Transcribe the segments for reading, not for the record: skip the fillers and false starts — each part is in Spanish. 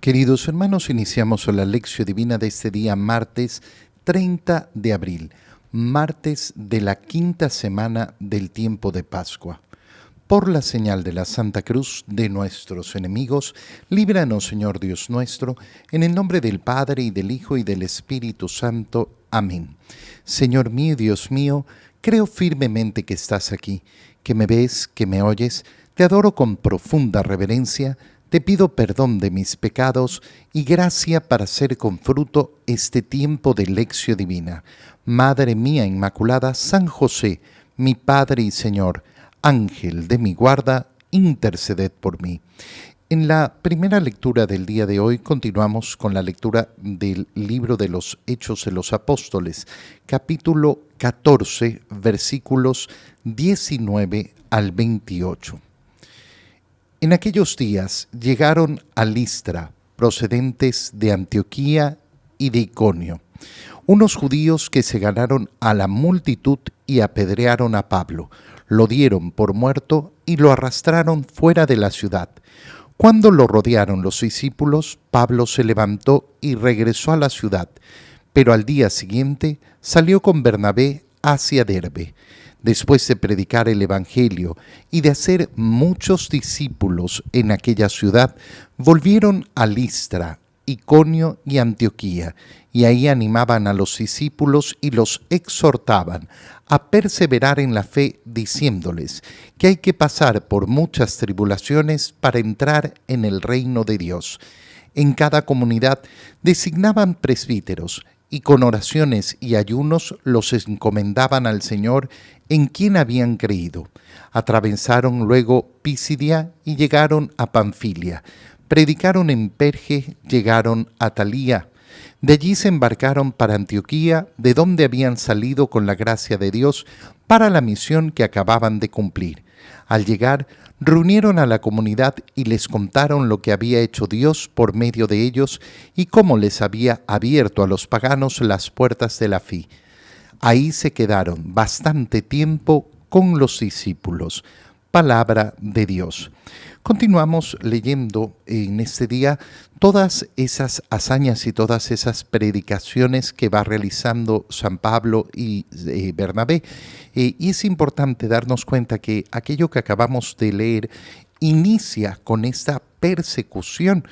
Queridos hermanos, iniciamos la lección divina de este día martes 30 de abril, martes de la quinta semana del tiempo de Pascua. Por la señal de la Santa Cruz de nuestros enemigos, líbranos, Señor Dios nuestro, en el nombre del Padre, y del Hijo, y del Espíritu Santo. Amén. Señor mío y Dios mío, creo firmemente que estás aquí, que me ves, que me oyes. Te adoro con profunda reverencia. Te pido perdón de mis pecados y gracia para hacer con fruto este tiempo de lección divina. Madre mía Inmaculada, San José, mi Padre y Señor, Ángel de mi guarda, interceded por mí. En la primera lectura del día de hoy continuamos con la lectura del libro de los Hechos de los Apóstoles, capítulo 14, versículos 19 al 28. En aquellos días llegaron a Listra, procedentes de Antioquía y de Iconio, unos judíos que se ganaron a la multitud y apedrearon a Pablo, lo dieron por muerto y lo arrastraron fuera de la ciudad. Cuando lo rodearon los discípulos, Pablo se levantó y regresó a la ciudad, pero al día siguiente salió con Bernabé hacia Derbe. Después de predicar el Evangelio y de hacer muchos discípulos en aquella ciudad, volvieron a Listra, Iconio y Antioquía, y ahí animaban a los discípulos y los exhortaban a perseverar en la fe, diciéndoles que hay que pasar por muchas tribulaciones para entrar en el reino de Dios. En cada comunidad designaban presbíteros, y con oraciones y ayunos los encomendaban al Señor en quien habían creído. Atravesaron luego Pisidia y llegaron a Panfilia. Predicaron en Perge, llegaron a Talía. De allí se embarcaron para Antioquía, de donde habían salido con la gracia de Dios para la misión que acababan de cumplir. Al llegar, reunieron a la comunidad y les contaron lo que había hecho Dios por medio de ellos y cómo les había abierto a los paganos las puertas de la fe. Ahí se quedaron bastante tiempo con los discípulos. Palabra de Dios. Continuamos leyendo en este día todas esas hazañas y todas esas predicaciones que va realizando San Pablo y Bernabé. Y es importante darnos cuenta que aquello que acabamos de leer inicia con esta persecución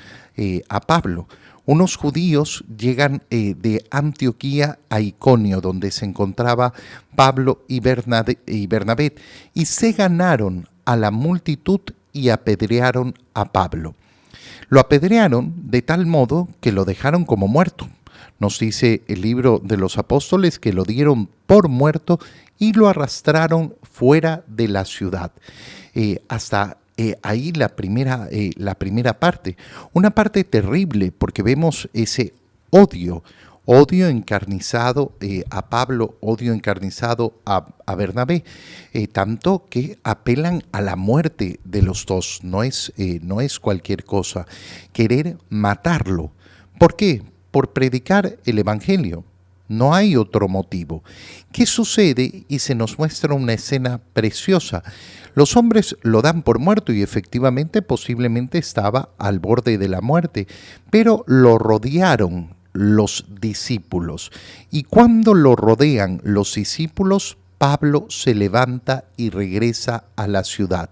a Pablo. Unos judíos llegan de Antioquía a Iconio, donde se encontraba Pablo y Bernabé, y se ganaron a la multitud y apedrearon a Pablo. Lo apedrearon de tal modo que lo dejaron como muerto. Nos dice el libro de los apóstoles que lo dieron por muerto y lo arrastraron fuera de la ciudad. Hasta ahí la primera parte. Una parte terrible porque vemos ese odio encarnizado a Pablo, odio encarnizado a Bernabé, tanto que apelan a la muerte de los dos. No es cualquier cosa, querer matarlo. ¿Por qué? Por predicar el Evangelio. No hay otro motivo. ¿Qué sucede? Y se nos muestra una escena preciosa. Los hombres lo dan por muerto y efectivamente posiblemente estaba al borde de la muerte, pero lo rodearon los discípulos. Y cuando lo rodean los discípulos, Pablo se levanta y regresa a la ciudad.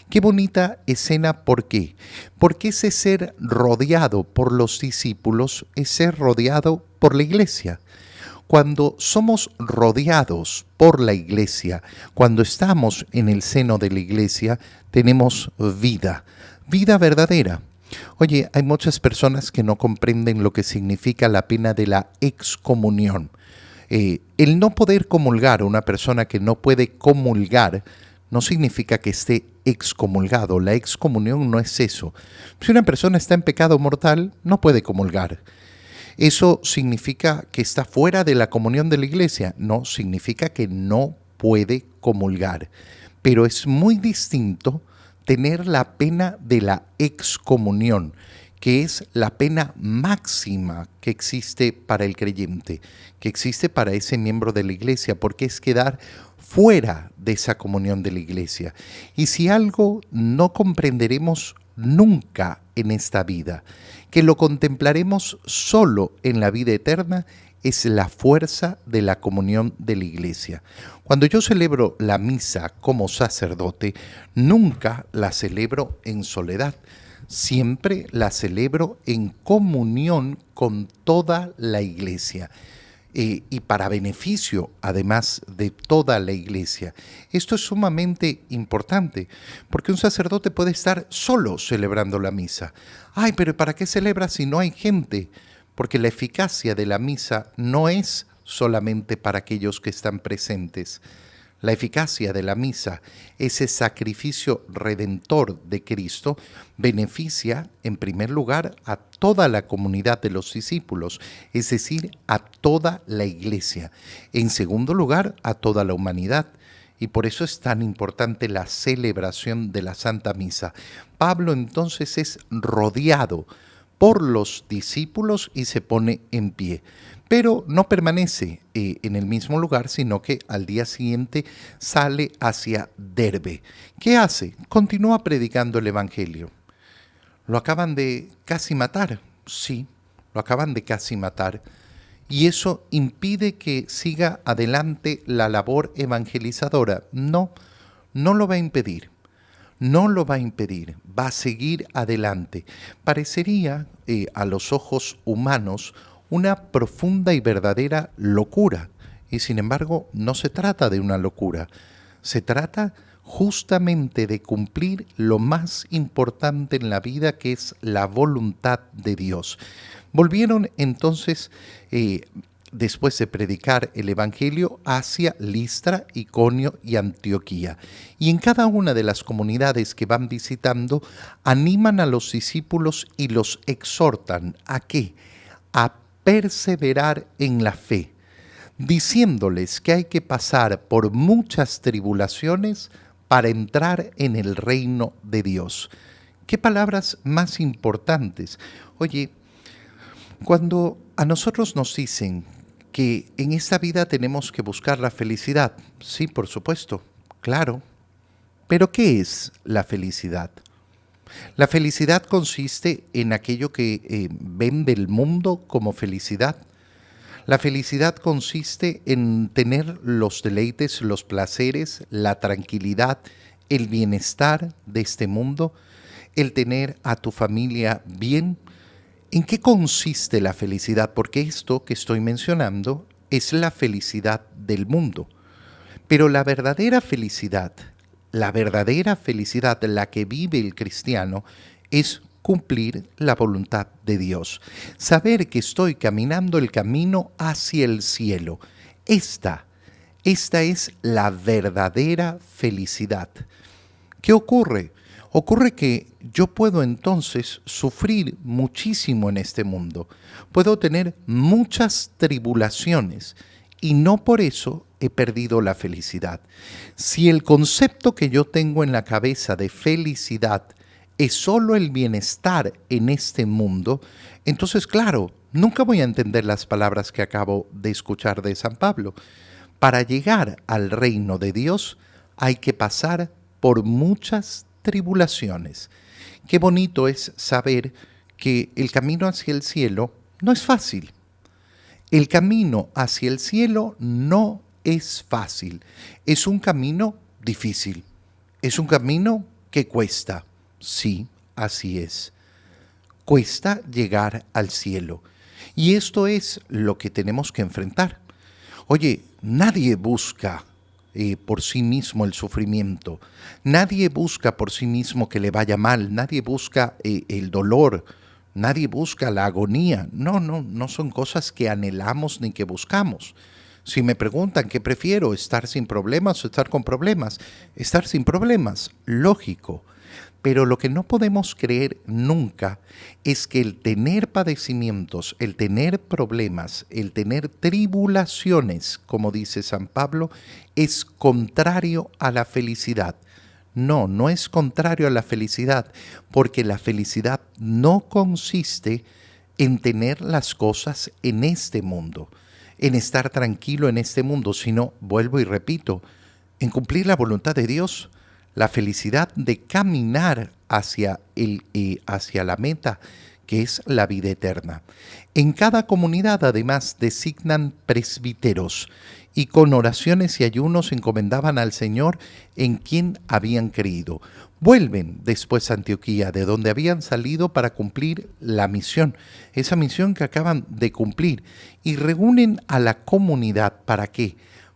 Qué bonita escena, ¿por qué? Porque ese ser rodeado por los discípulos es ser rodeado por la iglesia. Cuando somos rodeados por la iglesia, cuando estamos en el seno de la iglesia, tenemos vida verdadera. Oye, hay muchas personas que no comprenden lo que significa la pena de la excomunión. El no poder comulgar, una persona que no puede comulgar, no significa que esté excomulgado. La excomunión no es eso. Si una persona está en pecado mortal, no puede comulgar. ¿Eso significa que está fuera de la comunión de la iglesia? No, significa que no puede comulgar. Pero es muy distinto tener la pena de la excomunión, que es la pena máxima que existe para el creyente, que existe para ese miembro de la iglesia, porque es quedar fuera de esa comunión de la iglesia. Y si algo no comprenderemos nunca en esta vida, que lo contemplaremos solo en la vida eterna, es la fuerza de la comunión de la Iglesia. Cuando yo celebro la misa como sacerdote, nunca la celebro en soledad, siempre la celebro en comunión con toda la Iglesia. Y para beneficio, además de toda la Iglesia. Esto es sumamente importante, porque un sacerdote puede estar solo celebrando la misa. Ay, pero ¿para qué celebra si no hay gente? Porque la eficacia de la misa no es solamente para aquellos que están presentes. La eficacia de la misa, ese sacrificio redentor de Cristo, beneficia en primer lugar a toda la comunidad de los discípulos, es decir, a toda la Iglesia. En segundo lugar, a toda la humanidad. Y por eso es tan importante la celebración de la Santa Misa. Pablo entonces es rodeado por los discípulos y se pone en pie. Pero no permanece en el mismo lugar, sino que al día siguiente sale hacia Derbe. ¿Qué hace? Continúa predicando el Evangelio. Lo acaban de casi matar, sí, lo acaban de casi matar. Y eso impide que siga adelante la labor evangelizadora. No, no lo va a impedir. No lo va a impedir, va a seguir adelante. Parecería a los ojos humanos una profunda y verdadera locura. Y sin embargo, no se trata de una locura. Se trata justamente de cumplir lo más importante en la vida, que es la voluntad de Dios. Volvieron entonces, después de predicar el Evangelio, hacia Listra, Iconio y Antioquía. Y en cada una de las comunidades que van visitando, animan a los discípulos y los exhortan ¿a qué? A perseverar en la fe, diciéndoles que hay que pasar por muchas tribulaciones para entrar en el reino de Dios. ¿Qué palabras más importantes? Oye, cuando a nosotros nos dicen que en esta vida tenemos que buscar la felicidad, sí, por supuesto, claro. Pero ¿qué es la felicidad? La felicidad consiste en aquello que vende el mundo como felicidad. La felicidad consiste en tener los deleites, los placeres, la tranquilidad, el bienestar de este mundo, el tener a tu familia bien. ¿En qué consiste la felicidad? Porque esto que estoy mencionando es la felicidad del mundo. Pero la verdadera felicidad, la que vive el cristiano, es cumplir la voluntad de Dios. Saber que estoy caminando el camino hacia el cielo. Esta es la verdadera felicidad. ¿Qué ocurre? Ocurre que yo puedo entonces sufrir muchísimo en este mundo. Puedo tener muchas tribulaciones y no por eso he perdido la felicidad. Si el concepto que yo tengo en la cabeza de felicidad es solo el bienestar en este mundo, entonces claro, nunca voy a entender las palabras que acabo de escuchar de San Pablo. Para llegar al reino de Dios hay que pasar por muchas tribulaciones. Qué bonito es saber que el camino hacia el cielo no es fácil. El camino hacia el cielo no es fácil. Es un camino difícil. Es un camino que cuesta. Sí, así es. Cuesta llegar al cielo. Y esto es lo que tenemos que enfrentar. Oye, nadie busca por sí mismo el sufrimiento. Nadie busca por sí mismo que le vaya mal. Nadie busca el dolor. Nadie busca la agonía. No son cosas que anhelamos ni que buscamos. Si me preguntan qué prefiero, estar sin problemas o estar con problemas, estar sin problemas, lógico. Pero lo que no podemos creer nunca es que el tener padecimientos, el tener problemas, el tener tribulaciones, como dice San Pablo, es contrario a la felicidad. No es contrario a la felicidad, porque la felicidad no consiste en tener las cosas en este mundo, en estar tranquilo en este mundo, sino, vuelvo y repito, en cumplir la voluntad de Dios. La felicidad de caminar hacia la meta, que es la vida eterna. En cada comunidad, además, designan presbíteros y con oraciones y ayunos encomendaban al Señor en quien habían creído. Vuelven después a Antioquía, de donde habían salido para cumplir la misión, esa misión que acaban de cumplir, y reúnen a la comunidad. ¿Para qué?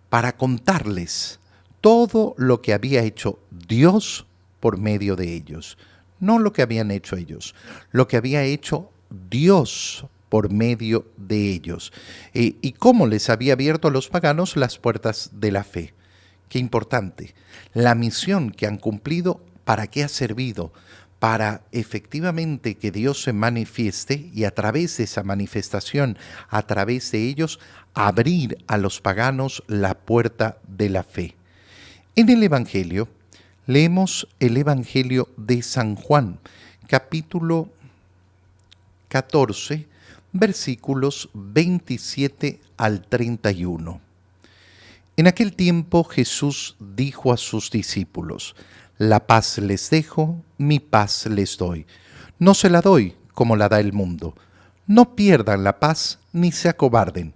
Para contarles todo lo que había hecho Dios por medio de ellos. No lo que habían hecho ellos, lo que había hecho Dios por medio de ellos. Y cómo les había abierto a los paganos las puertas de la fe. Qué importante. La misión que han cumplido, ¿para qué ha servido? Para efectivamente que Dios se manifieste y a través de esa manifestación, a través de ellos, abrir a los paganos la puerta de la fe. En el Evangelio, leemos el Evangelio de San Juan, capítulo 14, versículos 27 al 31. En aquel tiempo Jesús dijo a sus discípulos: La paz les dejo, mi paz les doy. No se la doy como la da el mundo. No pierdan la paz ni se acobarden.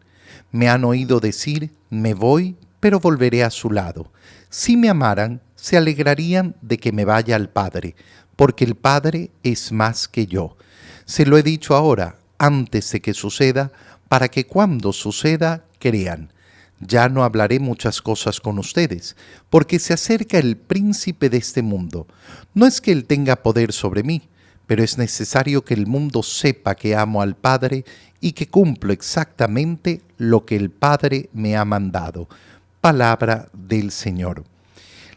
Me han oído decir: me voy, pero volveré a su lado. Si me amaran, se alegrarían de que me vaya al Padre, porque el Padre es más que yo. Se lo he dicho ahora, antes de que suceda, para que cuando suceda, crean. Ya no hablaré muchas cosas con ustedes, porque se acerca el príncipe de este mundo. No es que él tenga poder sobre mí, pero es necesario que el mundo sepa que amo al Padre y que cumplo exactamente lo que el Padre me ha mandado. Palabra del Señor.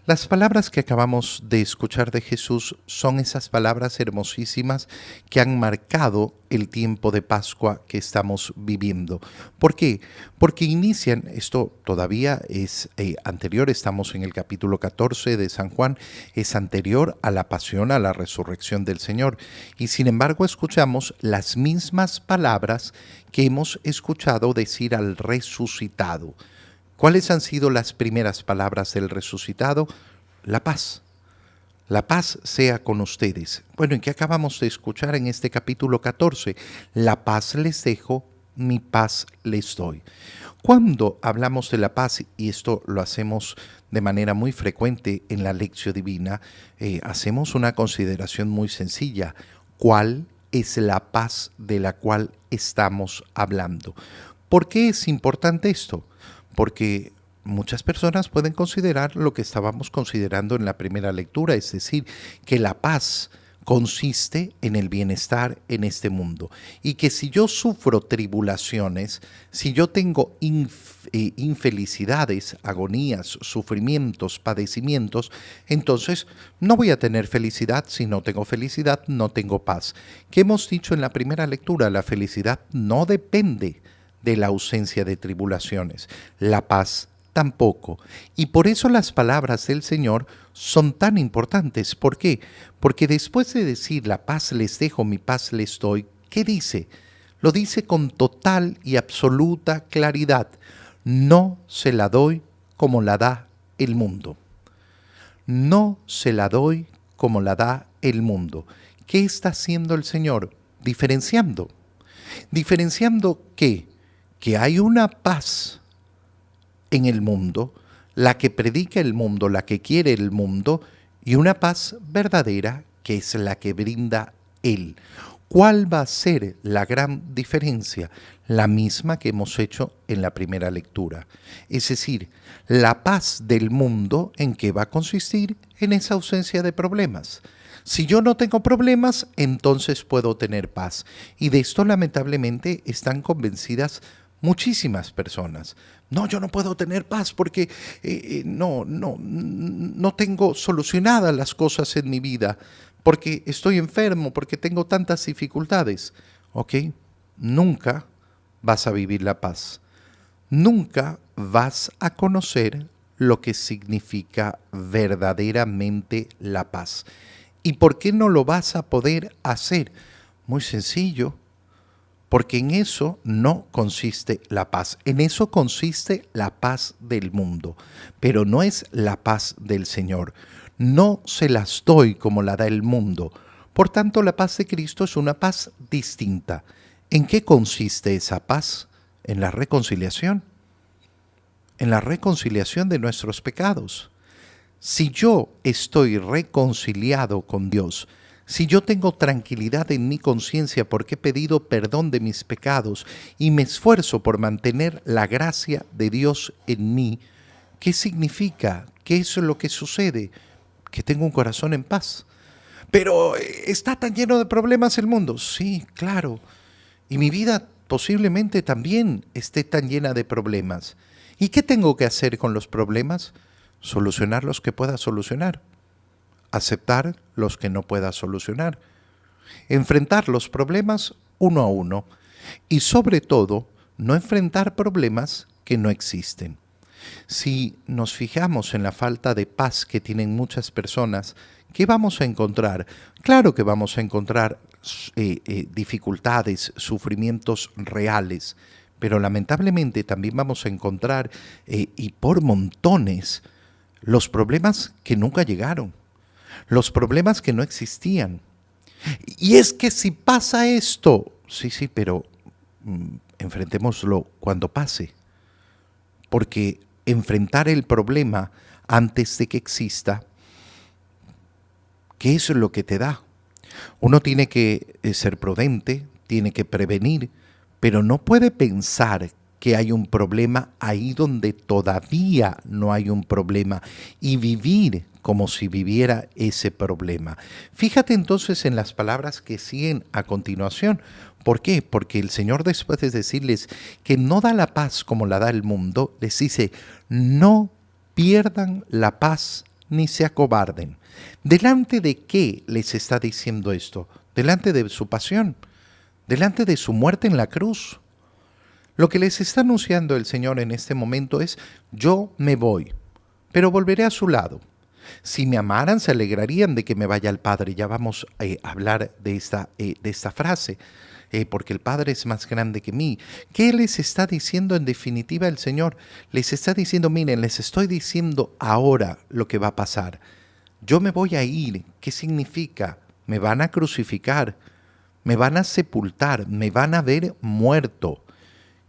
Las palabras que acabamos de escuchar de Jesús son esas palabras hermosísimas que han marcado el tiempo de Pascua que estamos viviendo. ¿Por qué? Porque inician, esto todavía es anterior, estamos en el capítulo 14 de San Juan, es anterior a la pasión, a la resurrección del Señor. Y sin embargo escuchamos las mismas palabras que hemos escuchado decir al resucitado. ¿Cuáles han sido las primeras palabras del resucitado? La paz. La paz sea con ustedes. Bueno, ¿y qué acabamos de escuchar en este capítulo 14? La paz les dejo, mi paz les doy. Cuando hablamos de la paz, y esto lo hacemos de manera muy frecuente en la Lectio Divina, hacemos una consideración muy sencilla. ¿Cuál es la paz de la cual estamos hablando? ¿Por qué es importante esto? Porque muchas personas pueden considerar lo que estábamos considerando en la primera lectura, es decir, que la paz consiste en el bienestar en este mundo y que si yo sufro tribulaciones, si yo tengo infelicidades, agonías, sufrimientos, padecimientos, entonces no voy a tener felicidad. Si no tengo felicidad, no tengo paz. ¿Qué hemos dicho en la primera lectura? La felicidad no depende de la ausencia de tribulaciones, la paz tampoco. Y por eso las palabras del Señor son tan importantes. ¿Por qué? Porque después de decir la paz les dejo, mi paz les doy, ¿qué dice? Lo dice con total y absoluta claridad. No se la doy como la da el mundo. No se la doy como la da el mundo. ¿Qué está haciendo el Señor? Diferenciando. ¿Diferenciando qué? Que hay una paz en el mundo, la que predica el mundo, la que quiere el mundo, y una paz verdadera que es la que brinda Él. ¿Cuál va a ser la gran diferencia? La misma que hemos hecho en la primera lectura. Es decir, la paz del mundo, ¿en qué va a consistir? En esa ausencia de problemas. Si yo no tengo problemas, entonces puedo tener paz. Y de esto lamentablemente están convencidas muchísimas personas. No, yo no puedo tener paz porque no tengo solucionadas las cosas en mi vida, porque estoy enfermo, porque tengo tantas dificultades. ¿Ok? Nunca vas a vivir la paz. Nunca vas a conocer lo que significa verdaderamente la paz. ¿Y por qué no lo vas a poder hacer? Muy sencillo. Porque en eso no consiste la paz. En eso consiste la paz del mundo, pero no es la paz del Señor. no se las doy como la da el mundo. Por tanto, la paz de Cristo es una paz distinta. ¿En qué consiste esa paz? En la reconciliación. En la reconciliación de nuestros pecados. Si yo estoy reconciliado con Dios, si yo tengo tranquilidad en mi conciencia porque he pedido perdón de mis pecados y me esfuerzo por mantener la gracia de Dios en mí, ¿qué significa? ¿Qué es lo que sucede? Que tengo un corazón en paz. Pero ¿está tan lleno de problemas el mundo? Sí, claro. Y mi vida posiblemente también esté tan llena de problemas. ¿Y qué tengo que hacer con los problemas? Solucionar los que pueda solucionar. Aceptar los que no pueda solucionar. Enfrentar los problemas uno a uno. Y sobre todo, no enfrentar problemas que no existen. Si nos fijamos en la falta de paz que tienen muchas personas, ¿qué vamos a encontrar? Claro que vamos a encontrar dificultades, sufrimientos reales, pero lamentablemente también vamos a encontrar, y por montones, los problemas que nunca llegaron, los problemas que no existían. Y es que si pasa esto, sí, pero enfrentémoslo cuando pase, porque enfrentar el problema antes de que exista, ¿qué es lo que te da? Uno tiene que ser prudente, tiene que prevenir, pero no puede pensar que hay un problema ahí donde todavía no hay un problema y vivir como si viviera ese problema. Fíjate entonces en las palabras que siguen a continuación. ¿Por qué? Porque el Señor, después de decirles que no da la paz como la da el mundo, les dice: no pierdan la paz ni se acobarden. ¿Delante de qué les está diciendo esto? Delante de su pasión, delante de su muerte en la cruz. Lo que les está anunciando el Señor en este momento es: yo me voy, pero volveré a su lado. Si me amaran, se alegrarían de que me vaya al Padre. Ya vamos a hablar de esta frase, porque el Padre es más grande que mí. ¿Qué les está diciendo en definitiva el Señor? Les está diciendo: miren, les estoy diciendo ahora lo que va a pasar. Yo me voy a ir. ¿Qué significa? Me van a crucificar, me van a sepultar, me van a ver muerto.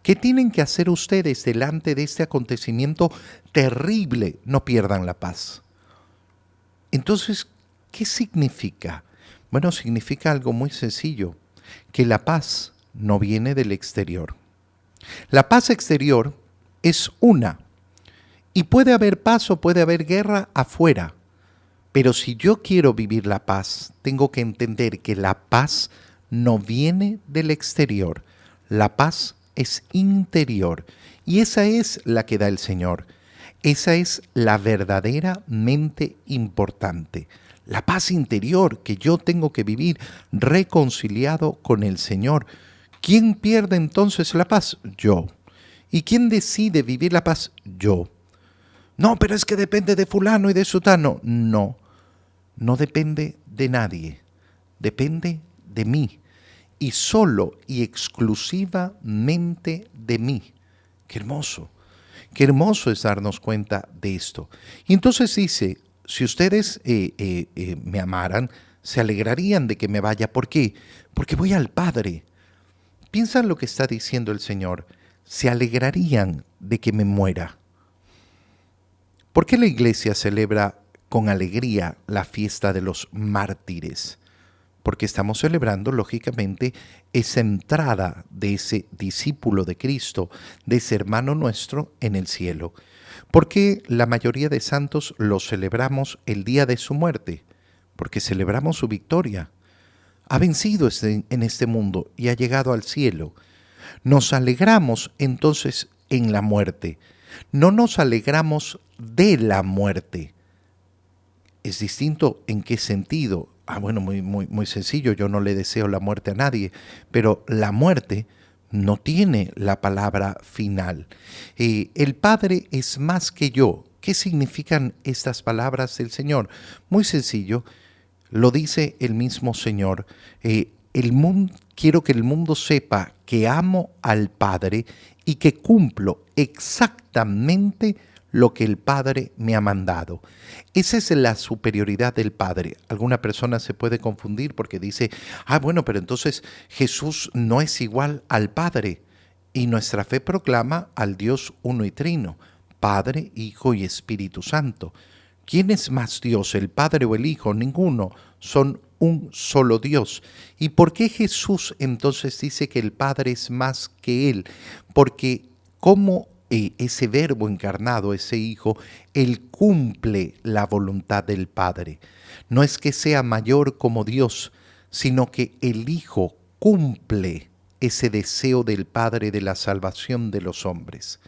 ¿Qué tienen que hacer ustedes delante de este acontecimiento terrible? No pierdan la paz. Entonces, ¿qué significa? Bueno, significa algo muy sencillo, que la paz no viene del exterior. La paz exterior es una, y puede haber paz o puede haber guerra afuera, pero si yo quiero vivir la paz, tengo que entender que la paz no viene del exterior, la paz es interior, y esa es la que da el Señor. Esa es la verdaderamente importante, la paz interior que yo tengo que vivir reconciliado con el Señor. ¿Quién pierde entonces la paz? Yo. ¿Y quién decide vivir la paz? Yo. No, pero es que depende de fulano y de sutano. No, no depende de nadie, depende de mí y solo y exclusivamente de mí. ¡Qué hermoso! Qué hermoso es darnos cuenta de esto. Y entonces dice: si ustedes me amaran, se alegrarían de que me vaya. ¿Por qué? Porque voy al Padre. Piensa en lo que está diciendo el Señor. Se alegrarían de que me muera. ¿Por qué la iglesia celebra con alegría la fiesta de los mártires? Porque estamos celebrando, lógicamente, esa entrada de ese discípulo de Cristo, de ese hermano nuestro en el cielo. Porque la mayoría de santos lo celebramos el día de su muerte, porque celebramos su victoria. Ha vencido en este mundo y ha llegado al cielo. Nos alegramos entonces en la muerte. No nos alegramos de la muerte. Es distinto en qué sentido. Bueno, muy sencillo, yo no le deseo la muerte a nadie, pero la muerte no tiene la palabra final. El Padre es más que yo. ¿Qué significan estas palabras del Señor? Muy sencillo, lo dice el mismo Señor. Quiero que el mundo sepa que amo al Padre y que cumplo exactamente lo que el Padre me ha mandado. Esa es la superioridad del Padre. Alguna persona se puede confundir porque dice, bueno, pero entonces Jesús no es igual al Padre. Y nuestra fe proclama al Dios uno y trino, Padre, Hijo y Espíritu Santo. ¿Quién es más Dios, el Padre o el Hijo? Ninguno, son un solo Dios. ¿Y por qué Jesús entonces dice que el Padre es más que Él? Porque como ese verbo encarnado, ese Hijo, Él cumple la voluntad del Padre. No es que sea mayor como Dios, sino que el Hijo cumple ese deseo del Padre de la salvación de los hombres.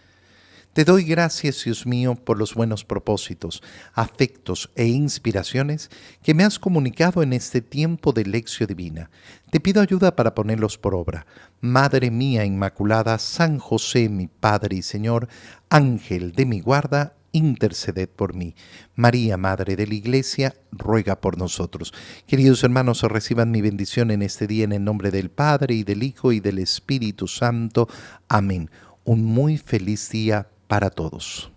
Te doy gracias, Dios mío, por los buenos propósitos, afectos e inspiraciones que me has comunicado en este tiempo de lección divina. Te pido ayuda para ponerlos por obra. Madre mía Inmaculada, San José, mi Padre y Señor, Ángel de mi guarda, interceded por mí. María, Madre de la Iglesia, ruega por nosotros. Queridos hermanos, reciban mi bendición en este día en el nombre del Padre y del Hijo y del Espíritu Santo. Amén. Un muy feliz día para todos.